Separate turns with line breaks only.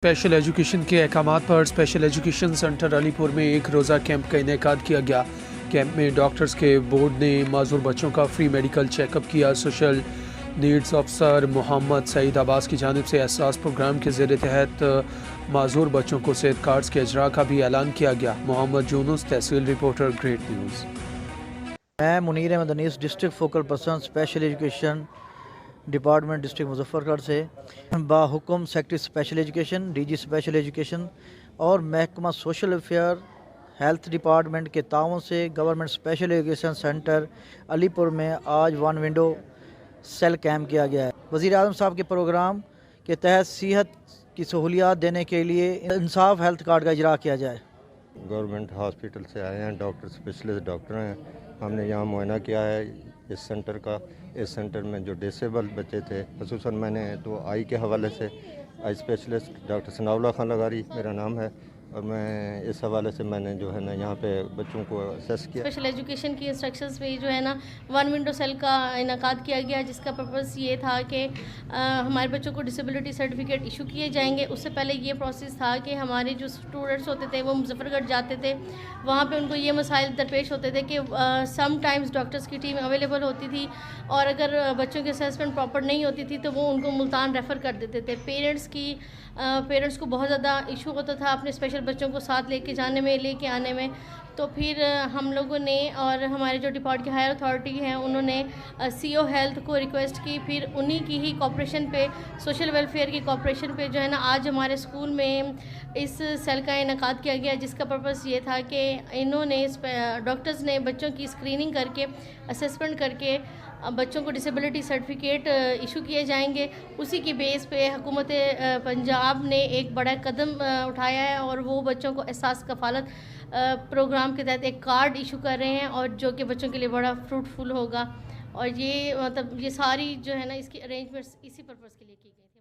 Special education के अहकामात पर special education centre Alipur में एक रोज़ा कैंप का इनेकाद किया गया। कैंप में डॉक्टर्स के बोर्ड ने माजूर बच्चों का फ्री मेडिकल चेकअप किया। सोशल नीड्स अफसर मोहम्मद सईद अब्बास की जानिब से एहसास प्रोग्राम के ज़ेर तहत माजूर बच्चों को सेहत कार्ड्स के इजरा का भी ऐलान किया गया। Mohammad Yunus, tehsil reporter, great news.
मैं Munir Ahmad Anees, district focal person special education department district Muzaffargarh से बाहुकुम secretary special education, DG special education और महकमा सोशल वेलफेयर हेल्थ डिपार्टमेंट के ताउन से government special education centre Alipur में आज वन विंडो सेल कैंप किया गया है। वज़ीर आज़म साहब के प्रोग्राम के तहत सेहत की सहूलियात देने के लिए इंसाफ हेल्थ कार्ड का इजरा किया जाए।
गवर्नमेंट हॉस्पिटल से आए हैं, डॉक्टर स्पेशलिस्ट डॉक्टर हैं। हमने यहाँ मुआयना किया है इस सेंटर का। इस सेंटर में जो डिसेबल बच्चे थे, ख़ुसूसन मैंने तो आई के हवाले से eye specialist doctor Sanaullah Khan लगारी मेरा नाम है, और मैं इस हवाले से मैंने जो है ना यहाँ पे बच्चों को असेस किया।
स्पेशल एजुकेशन की इंस्ट्रक्शंस में जो है ना वन विंडो सेल का इनेकाद किया गया, जिसका पर्पस ये था कि हमारे बच्चों को डिसेबिलिटी सर्टिफिकेट इशू किए जाएंगे। उससे पहले ये प्रोसेस था कि हमारे जो स्टूडेंट्स होते थे वो मुजफ्फरगढ़ जाते थे, वहाँ पे उनको ये मसाइल दरपेश होते थे कि सम टाइम्स डॉक्टर्स की टीम अवेलेबल होती थी और अगर बच्चों की असेसमेंट प्रॉपर नहीं होती थी तो वो उनको मुल्तान रेफ़र कर देते थे। पेरेंट्स को बहुत ज़्यादा इशू होता था अपने स्पेशल बच्चों को साथ लेके जाने में, लेके आने में। तो फिर हम लोगों ने और हमारे जो डिपार्ट की हायर अथॉरिटी हैं उन्होंने सीओ हेल्थ को रिक्वेस्ट की। फिर उन्हीं की ही कॉपरेशन पे, सोशल वेलफेयर की कॉपरेशन पे जो है ना आज हमारे स्कूल में इस सेल का इनेकाद किया गया, जिसका पर्पस ये था कि इन्होंने डॉक्टर्स ने बच्चों की स्क्रीनिंग करके, असेसमेंट करके बच्चों को डिसेबिलिटी सर्टिफिकेट इशू किए जाएंगे। उसी की बेस पे हुकूमत पंजाब ने एक बड़ा कदम उठाया है और वो बच्चों को एहसास कफ़ालत प्रोग्राम के तहत एक कार्ड इशू कर रहे हैं, और जो कि बच्चों के लिए बड़ा फ्रूटफुल होगा। और ये मतलब ये सारी जो है ना इसकी अरेंजमेंट्स इसी पर्पज़ के लिए की गई थी।